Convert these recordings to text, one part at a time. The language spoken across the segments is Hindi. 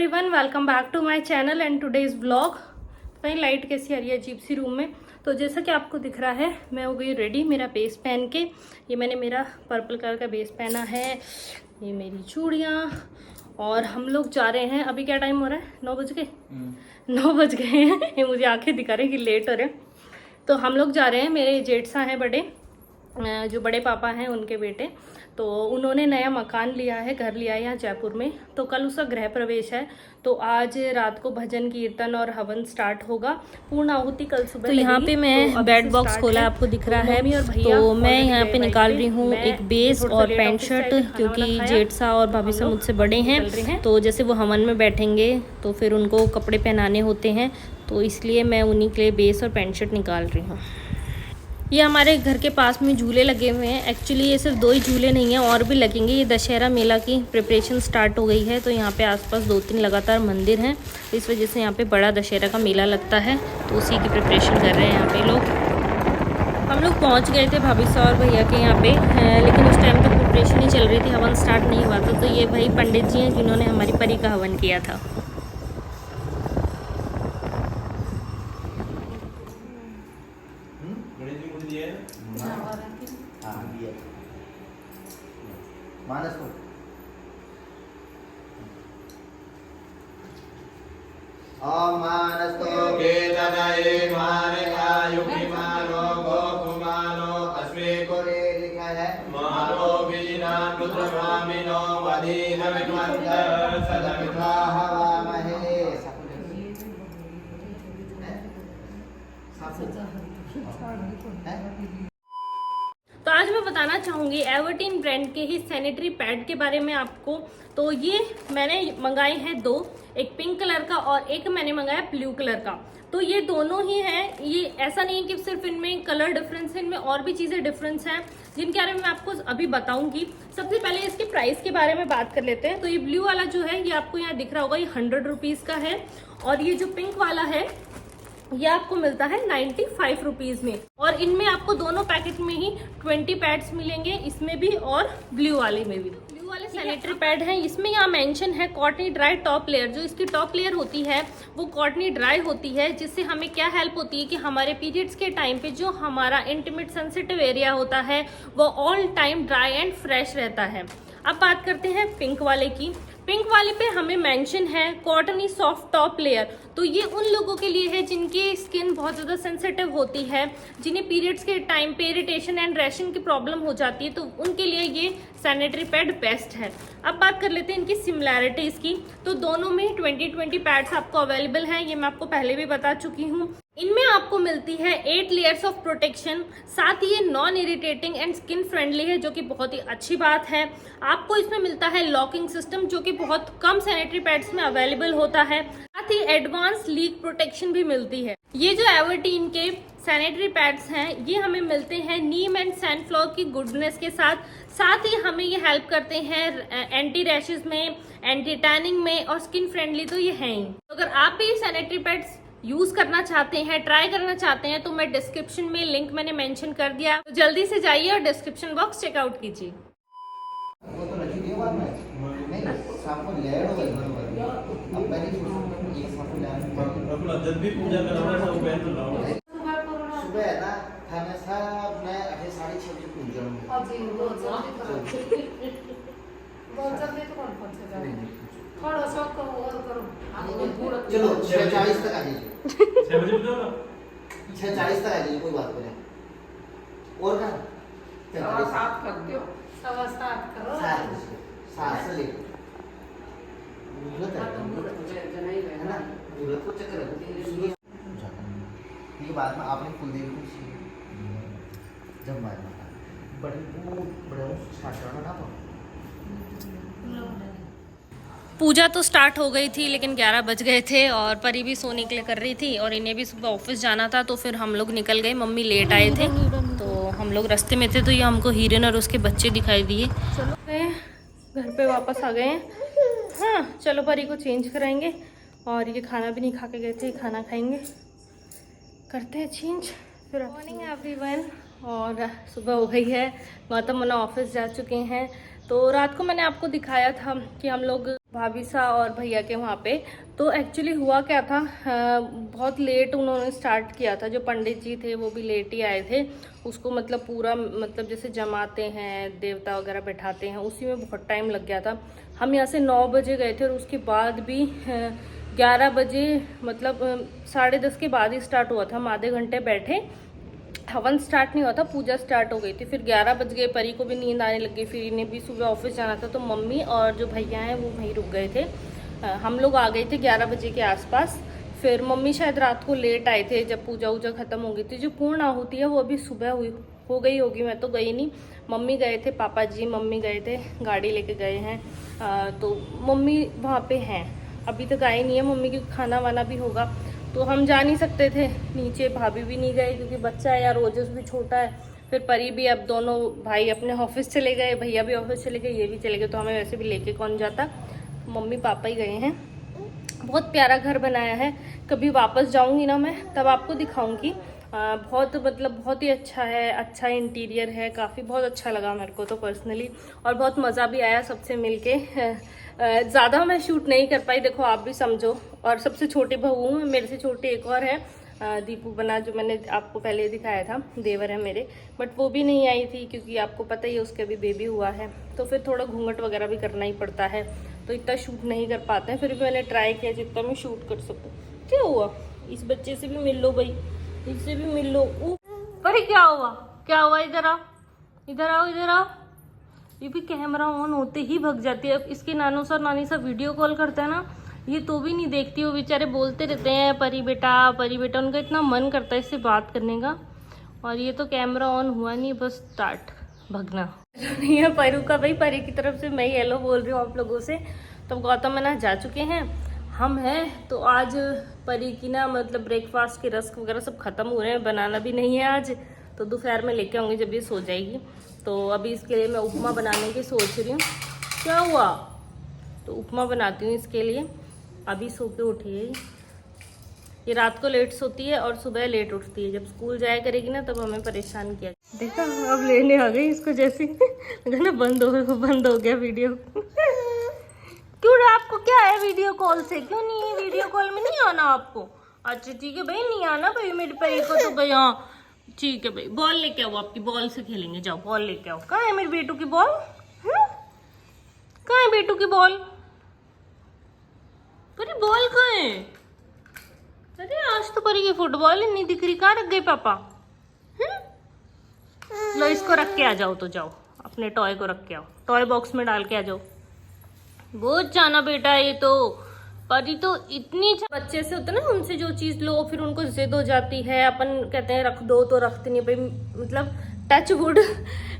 Everyone, welcome back to my channel and today's vlog. कहीं लाइट कैसी आ रही है अजीब सी रूम में। तो जैसा कि आपको दिख रहा है, मैं हो गई रेडी मेरा बेस पहन के। ये मैंने मेरा पर्पल कलर का बेस पहना है, ये मेरी चूड़ियाँ, और हम लोग जा रहे हैं। अभी क्या टाइम हो रहा है? 9 बज गए। 9 बज गए हैं। ये मुझे आंखें दिखा रहे हैं कि लेट हो रहे हैं। तो हम लोग जा रहे हैं, मेरे जेठसा हैं बड़े, जो बड़े पापा हैं उनके बेटे, तो उन्होंने नया मकान लिया है, घर लिया है यहाँ जयपुर में। तो कल उसका गृह प्रवेश है, तो आज रात को भजन कीर्तन और हवन स्टार्ट होगा। पूर्ण आहुति कल सुबह। तो यहाँ पे मैं बेड बॉक्स खोला है, आपको दिख रहा है। तो मैं यहाँ पे निकाल रही हूँ एक बेस और पैंट शर्ट, क्योंकि जेठसा और भाभी से मुझसे बड़े हैं, तो जैसे वो हवन में बैठेंगे तो फिर उनको कपड़े पहनाने होते हैं, तो इसलिए मैं उन्हीं के लिए बेस और पैंट शर्ट निकाल रही हूँ। ये हमारे घर के पास में झूले लगे हुए हैं। एक्चुअली ये सिर्फ 2 ही झूले नहीं हैं, और भी लगेंगे। ये दशहरा मेला की प्रिपरेशन स्टार्ट हो गई है, तो यहाँ पे आसपास 2-3 लगातार मंदिर हैं, तो इस वजह से यहाँ पे बड़ा दशहरा का मेला लगता है, तो उसी की प्रिपरेशन कर रहे हैं यहाँ पे लोग। हम लोग पहुँच गए थे भाभी साहब और भैया के यहाँ पे, लेकिन उस टाइम तक प्रिपरेशन ही चल रही थी, हवन स्टार्ट नहीं हुआ था। तो ये भाई पंडित जी हैं जिन्होंने हमारी परी का हवन किया था। मानस को ओम मानस को केतनये मानकायुहि मानो गोकुमानो अस्मे कोरे लिखा है मानो वीना रुद्रभामिनो वदीन विद्वंत सदमित्वा हवामहे। तो आज मैं बताना चाहूँगी एवर्टीन ब्रांड के ही सैनिटरी पैड के बारे में आपको। तो ये मैंने मंगाए हैं 2, एक पिंक कलर का और एक मैंने मंगाया ब्लू कलर का। तो ये दोनों ही हैं। ये ऐसा नहीं है कि सिर्फ इनमें कलर डिफरेंस है, इनमें और भी चीज़ें डिफरेंस हैं, जिनके बारे में मैं आपको अभी बताऊंगी। सबसे पहले इसके प्राइस के बारे में बात कर लेते हैं। तो ये ब्लू वाला जो है, ये आपको यहाँ दिख रहा होगा, ये 100 रुपीज़ का है, और ये जो पिंक वाला है ये आपको मिलता है 95 रुपीज में। और इनमें आपको दोनों पैकेट में ही 20 पैड्स मिलेंगे, इसमें भी और ब्लू वाले में भी। ब्लू वाले सैनिटरी पैड हैं, इसमें यहाँ मेंशन है कॉटनी ड्राई टॉप लेयर। जो इसकी टॉप लेयर होती है वो कॉटनी ड्राई होती है, जिससे हमें क्या हेल्प होती है कि हमारे पीरियड्स के टाइम पे जो हमारा इंटीमेट सेंसिटिव एरिया होता है वो all time dry and fresh रहता है। अब बात करते हैं पिंक वाले की। पिंक वाले पे हमें मेंशन है कॉटनी सॉफ्ट टॉप लेयर। तो ये उन लोगों के लिए है जिनकी स्किन बहुत ज़्यादा सेंसिटिव होती है, जिन्हें पीरियड्स के टाइम पे इरिटेशन एंड रैशिंग की प्रॉब्लम हो जाती है, तो उनके लिए ये सैनिटरी पैड बेस्ट है। अब बात कर लेते हैं इनकी सिमिलैरिटीज़ की। तो दोनों में 20 पैड्स आपको अवेलेबल हैं, ये मैं आपको पहले भी बता चुकी हूँ। इनमें आपको मिलती है 8 लेयर्स ऑफ प्रोटेक्शन, साथ ही ये non irritating and skin friendly है, जो कि बहुत ही अच्छी बात है। आपको इसमें मिलता है लॉकिंग सिस्टम, जो कि बहुत कम सैनिटरी पैड्स में अवेलेबल होता है। साथ ही एडवांस लीक प्रोटेक्शन भी मिलती है। ये जो एवर्टीन के सैनिटरी पैड्स हैं, ये हमें मिलते हैं नीम एंड सैनफ्लावर की गुडनेस के साथ ही हमें ये हेल्प करते हैं एंटी रैशेज में, एंटी टैनिंग में, और स्किन फ्रेंडली तो ये हैं ही। अगर आप भी सैनिटरी पैड्स यूज करना चाहते हैं, ट्राई करना चाहते हैं, तो मैं डिस्क्रिप्शन में लिंक मैंने मेंशन कर दिया, तो जल्दी से जाइए और डिस्क्रिप्शन बॉक्स चेकआउट कीजिए। वो तो रखी थी बाद में नहीं साफ को लेयर हो गई अब पहले ये साफ को लेयर अपना जब भी पूजा करना है वो पहन तो लाओ। सुबह है ना खाना सब मैं 6:30 बजे पूजा हूं। अभी बहुत जल्दी तो कौन पहुंचेगा? थोड़ा सा और करो, चलो 6:40 तक आ जाइए। 6 बजे पूजा होगा, 6:40 तक आ जाइए, कोई बात नहीं। और का 7 कर दो, 7:15 करो, 7 से लेकर है ना, मुहूर्त को चक्कर है। ये बाद में आपने कुलदेवी को जब मारना बड़े स्टार्ट करना था। पूजा तो स्टार्ट हो गई थी, लेकिन 11 बज गए थे, और परी भी सोने के लिए कर रही थी, और इन्हें भी सुबह ऑफिस जाना था, तो फिर हम लोग निकल गए। मम्मी लेट आए थे, तो हम लोग रास्ते में थे, तो ये हमको हिरन और उसके बच्चे दिखाई दिए। चलो घर पे वापस आ गए हैं। हाँ चलो, परी को चेंज कराएंगे, और ये खाना भी नहीं खा के गए थे, खाना खाएंगे, करते हैं चेंज फिर। मॉर्निंग एवरीवन, और सुबह हो गई है, गौतम मना ऑफिस जा चुके हैं। तो रात को मैंने आपको दिखाया था कि हम लोग भाभी सा और भैया के वहाँ पे। तो एक्चुअली हुआ क्या था, बहुत लेट उन्होंने स्टार्ट किया था। जो पंडित जी थे वो भी लेट ही आए थे। उसको मतलब पूरा मतलब जैसे जमाते हैं, देवता वगैरह बैठाते हैं, उसी में बहुत टाइम लग गया था। हम यहाँ से 9 बजे गए थे और उसके बाद भी 11 बजे मतलब 10:30 के बाद ही स्टार्ट हुआ था। हम आधे घंटे बैठे, हवन स्टार्ट नहीं हुआ था, पूजा स्टार्ट हो गई थी। फिर 11 बज गए, परी को भी नींद आने लग गई। फिर इन्हें भी सुबह ऑफिस जाना था, तो मम्मी और जो भैया हैं वो वहीं रुक गए थे। हम लोग आ गए थे 11 बजे के आसपास। फिर मम्मी शायद रात को लेट आए थे जब पूजा वूजा खत्म हो गई थी। जो पूर्ण आहुति है वो अभी सुबह हो गई होगी, मैं तो गई नहीं। मम्मी गए थे, पापा जी मम्मी गए थे, गाड़ी लेके गए हैं। तो मम्मी वहाँ पे हैं, अभी तक आई नहीं है मम्मी, क्योंकि खाना वाना भी होगा तो हम जा नहीं सकते थे नीचे। भाभी भी नहीं गए क्योंकि बच्चा है यार, ओजस भी छोटा है। फिर परी भी, अब दोनों भाई अपने ऑफिस चले गए, भैया भी ऑफिस चले गए, ये भी चले गए, तो हमें वैसे भी लेके कौन जाता। मम्मी पापा ही गए हैं। बहुत प्यारा घर बनाया है, कभी वापस जाऊंगी ना मैं तब आपको दिखाऊंगी। बहुत मतलब बहुत ही अच्छा है, अच्छा इंटीरियर है, काफ़ी बहुत अच्छा लगा मेरे को तो पर्सनली। और बहुत मज़ा भी आया सबसे मिलके। ज़्यादा मैं शूट नहीं कर पाई, देखो आप भी समझो। और सबसे छोटी बहू हूँ, मेरे से छोटी एक और है दीपू बना, जो मैंने आपको पहले दिखाया था, देवर है मेरे, बट वो भी नहीं आई थी क्योंकि आपको पता ही है उसके अभी बेबी हुआ है। तो फिर थोड़ा घूंघट वगैरह भी करना ही पड़ता है, तो इतना शूट नहीं कर पाते हैं। फिर भी मैंने ट्राई किया जितना मैं शूट कर सकूँ। क्या हुआ, इस बच्चे से भी मिल लो भाई, इससे भी मिल लो। पर क्या हुआ, क्या हुआ, इधर आओ, इधर आओ, इधर आओ। ये भी कैमरा ऑन होते ही भग जाती है। इसके नानू सर नानी सर वीडियो कॉल करते हैं ना, ये तो भी नहीं देखती। वो बेचारे बोलते रहते हैं परी बेटा, परी बेटा, उनका इतना मन करता है इससे बात करने का। और ये तो कैमरा ऑन हुआ नहीं, बस स्टार्ट भगना नहीं है परू का भाई। परी की तरफ से मैं येलो बोल रही हूँ आप लोगों से। तो गौतम मना जा चुके हैं, हम हैं। तो आज परी की ना मतलब ब्रेकफास्ट के रस्क वगैरह सब खत्म हो रहे हैं, बनाना भी नहीं है आज, तो दोपहर में लेके आऊँगी जब ये सो जाएगी। तो अभी इसके लिए मैं उपमा बनाने की सोच रही हूँ। क्या हुआ, तो उपमा बनाती हूँ इसके लिए। अभी सो के उठी है ये, रात को लेट सोती है और सुबह लेट उठती है। जब स्कूल जाया करेगी ना तब हमें परेशान किया। देखा, अब लेने आ गई इसको, जैसे ना बंद हो गया वीडियो। क्यों, आपको क्या है वीडियो कॉल से, क्यों नहीं है वीडियो कॉल में, नहीं आना आपको? अच्छा ठीक है भाई, नहीं आना भाई मेरे परी को तो भाई। हाँ ठीक है भाई, बॉल लेके आओ, आपकी बॉल से खेलेंगे, जाओ बॉल लेके आओ। कहाँ है मेरे बेटू की बॉल, कहाँ है बेटू की बॉल? परी बॉल कहाँ है? अरे आज तो परी की फुटबॉल ही नहीं दिख रही, कहाँ रख गए पापा? लो इसको रख के आ जाओ, तो जाओ अपने टॉय को रख के आओ, टॉय बॉक्स में डाल के आ जाओ। बहुत जाना बेटा, ये तो परी तो इतनी बच्चे से होता है ना, उनसे जो चीज लो फिर उनको जिद हो जाती है। अपन कहते हैं रख दो तो रखते नहीं भाई। मतलब टच वुड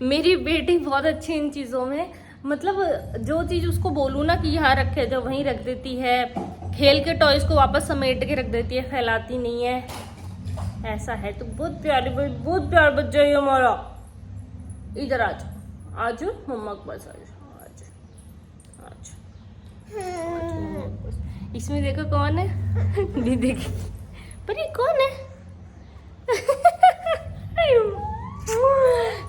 मेरी बेटी बहुत अच्छी इन चीजों में, मतलब जो चीज उसको बोलूँ ना कि यहाँ रखे जाओ वहीं रख देती है। खेल के टॉयज को वापस समेट के रख देती है, फैलाती नहीं है। ऐसा है तो बहुत प्यारी, बहुत प्यार बच्चा है हमारा। इधर आज आज मम्मा के पास आज इसमें देखो कौन है, दीदी की। पर ये कौन है?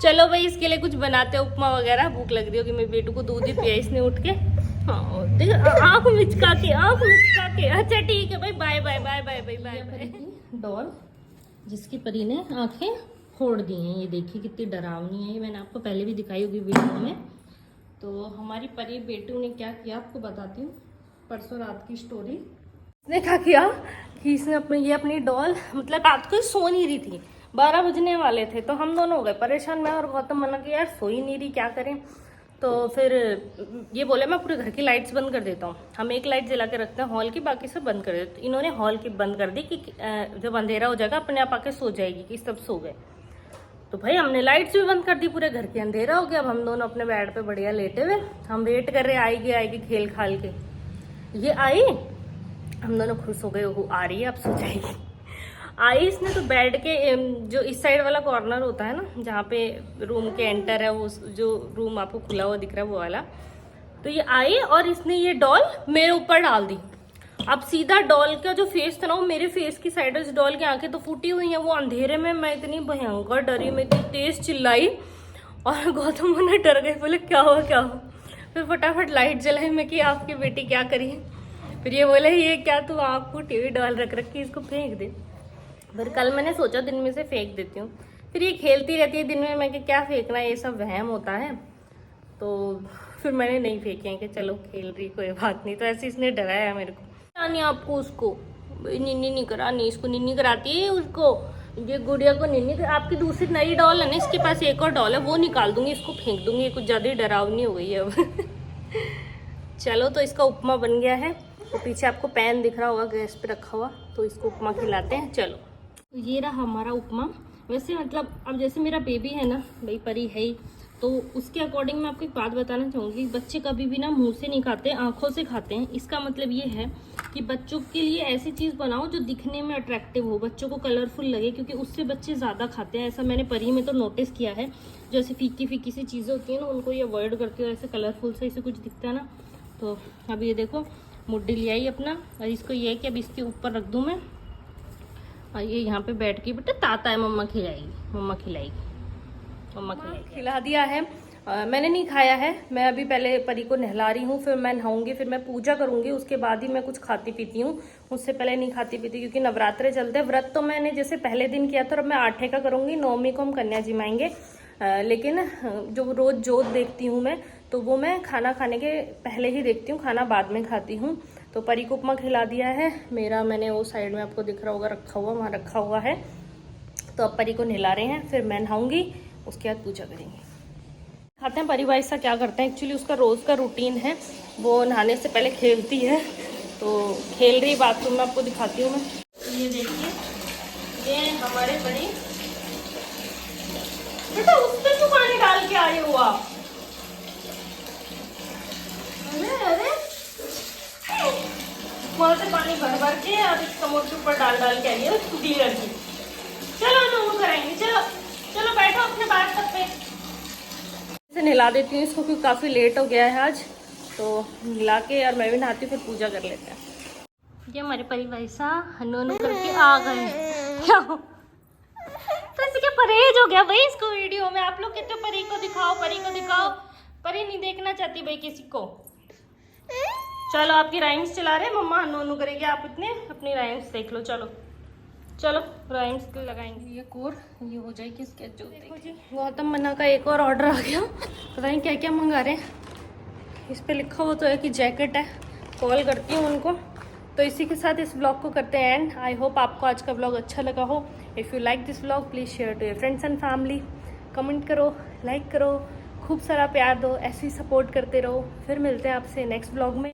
चलो भाई इसके लिए कुछ बनाते हैं, उपमा वगैरह। भूख लग रही होगी, मेरे बेटू को दूध ही पिया इसने उठ के। हाँ देखो, आँख मिचका के, आँख मिचका के। अच्छा ठीक है भाई, bye bye bye bye bye bye bye. Doll जिसकी परी ने आंखें फोड़ दी हैं, ये देखिए कितनी डरावनी है। ये मैंने आपको पहले भी दिखाई होगी वीडियो में। तो हमारी परी बेटू ने क्या किया आपको बताती हूँ, परसों रात की स्टोरी। इसने क्या किया कि इसने अपनी डॉल, मतलब रात को सो नहीं रही थी, 12 बजने वाले थे, तो हम दोनों हो गए परेशान। मैं और गौतम मना कि यार सो ही नहीं रही, क्या करें। तो फिर ये बोले मैं पूरे घर की लाइट्स बंद कर देता हूँ। हम एक लाइट जला के रखते हैं हॉल की, बाकी सब बंद कर देते। इन्होंने हॉल की बंद कर दी कि जब अंधेरा हो जाएगा अपने आप आके सो जाएगी, कि सब सो गए। तो भाई हमने लाइट्स भी बंद कर दी, पूरे घर के अंधेरा हो गया। अब हम दोनों अपने बेड पे बढ़िया लेटे हुए, हम वेट कर रहे आएगी खेल खाल के। ये आई, हम दोनों खुश हो गए, वो आ रही है अब सो जाएगी। आई इसने तो बेड के जो इस साइड वाला कॉर्नर होता है ना, जहाँ पे रूम के एंटर है, वो जो रूम आपको खुला हुआ दिख रहा है वो वाला, तो ये आई और इसने ये डॉल मेरे ऊपर डाल दी। अब सीधा डॉल का जो फेस था ना, वो मेरे फेस की साइड, उस डॉल की आंखें तो फूटी हुई हैं। वो अंधेरे में मैं इतनी भयंकर डरी, मैं इतनी तेज चिल्लाई और गौतम ने डर गए, बोले क्या हुआ क्या हुआ। फिर फटाफट लाइट जलाई मैं कि आपकी बेटी क्या करी। फिर ये बोले ये क्या तू आपको टीवी डॉल रख रखी इसको फेंक दे। फिर कल मैंने सोचा दिन में से फेंक देती हूँ, फिर ये खेलती रहती है दिन में, मैं कि क्या फेंकना, ये सब वहम होता है। तो फिर मैंने नहीं फेंके कि चलो खेल रही कोई बात नहीं। तो ऐसे इसने डराया मेरे को। नहीं आपको उसको निन्नी नहीं करानी, इसको निन्नी कराती है उसको, ये गुड़िया को निन्नी। आपकी दूसरी नई डॉल है ना, इसके पास एक और डॉल है, वो निकाल दूंगी, इसको फेंक दूंगी। ये कुछ ज़्यादा ही डरावनी हो गई है अब। चलो तो इसका उपमा बन गया है। तो पीछे आपको पैन दिख रहा होगा गैस पे रखा हुआ, तो इसको उपमा खिलाते हैं। चलो ये रहा हमारा उपमा। वैसे मतलब अब जैसे मेरा बेबी है ना, भाई परी है ही, तो उसके अकॉर्डिंग मैं आपको एक बात बताना चाहूँगी। बच्चे कभी भी ना मुंह से नहीं खाते, आंखों से खाते हैं। इसका मतलब ये है कि बच्चों के लिए ऐसी चीज़ बनाओ जो दिखने में अट्रैक्टिव हो, बच्चों को कलरफुल लगे, क्योंकि उससे बच्चे ज़्यादा खाते हैं। ऐसा मैंने परी में तो नोटिस किया है। जैसे फीकी फीकी सी चीज़ें होती हैं ना, उनको ये अवॉइड करते हो। ऐसे कलरफुल से इसे कुछ दिखता है ना। तो अब ये देखो मुड्डी ले आई अपना, और इसको ये है कि अब इसके ऊपर रख दूँ मैं, और ये यहाँ पे बैठ के बेटा ताता है, मम्मा खिलाएगी, मम्मा खिलाएगी, मम्मा खिलाएगी। खिला दिया है। मैंने नहीं खाया है। मैं अभी पहले परी को नहला रही हूँ, फिर मैं नहाऊंगी, फिर मैं पूजा करूंगी, उसके बाद ही मैं कुछ खाती पीती हूँ। उससे पहले नहीं खाती पीती, क्योंकि नवरात्रे चलते हैं। व्रत तो मैंने जैसे पहले दिन किया था, और अब मैं 8 का करूँगी। 9वीं को हम कन्या जिमाएंगे। लेकिन जो रोज़ जोत देखती हूँ मैं, तो वो मैं खाना खाने के पहले ही देखती हूँ, खाना बाद में खाती हूँ। तो परी को उपमा खिला दिया है मेरा, मैंने वो साइड में आपको दिख रहा होगा रखा हुआ, वहाँ रखा हुआ है। तो अब परी को नहला रहे हैं, फिर मैं नहाऊंगी, उसके बाद पूजा करेंगे। खाते हैं। परी भाई सा क्या करते हैं, एक्चुअली उसका रोज़ का रूटीन है, वो नहाने से पहले खेलती है। तो खेल रही बाथरूम में, आपको दिखाती हूँ मैं। ये देखिए, ये हमारे परी। बेटा उस पर क्यों पानी डाल के आए हो आप? अरे वहाँ से पानी भर भर के अब इस कमोड के ऊपर डाल के आई है स्कूटी लड़की। चलो दोनों कराएंगे, चलो चलो बैठो अपने बात पे। से नहला देती हूँ इसको, क्योंकि काफ़ी लेट हो गया है आज। तो नहला के और मैं भी नहाती हूँ, फिर पूजा कर लेते हैं। ये हमारे परिवार सा हनु करके आ गए। क्या तो ऐसे क्या परहेज हो गया भाई इसको वीडियो में? आप लोग कहते हो परी को दिखाओ, परी को दिखाओ, परी नहीं देखना चाहती भाई किसी को। चलो आपकी राइम्स चला रहे, मम्मा हनु करेगी, आप इतने अपनी राइम्स देख लो। चलो चलो राइम्स लगाएंगे। ये कोर ये हो जाएगी इसके जो। देखो जी, गौतम मन्ना का एक और ऑर्डर आ गया। पता नहीं क्या क्या मंगा रहे हैं। इस पे लिखा हुआ तो है कि जैकेट है। कॉल करती हूँ उनको। तो इसी के साथ इस ब्लॉग को करते हैं एंड। आई होप आपको आज का ब्लॉग अच्छा लगा हो। If you like this blog please share to your friends and family. Comment करो, लाइक करो, खूब सारा प्यार दो, ऐसे ही सपोर्ट करते रहो। फिर मिलते हैं आपसे नेक्स्ट ब्लॉग में।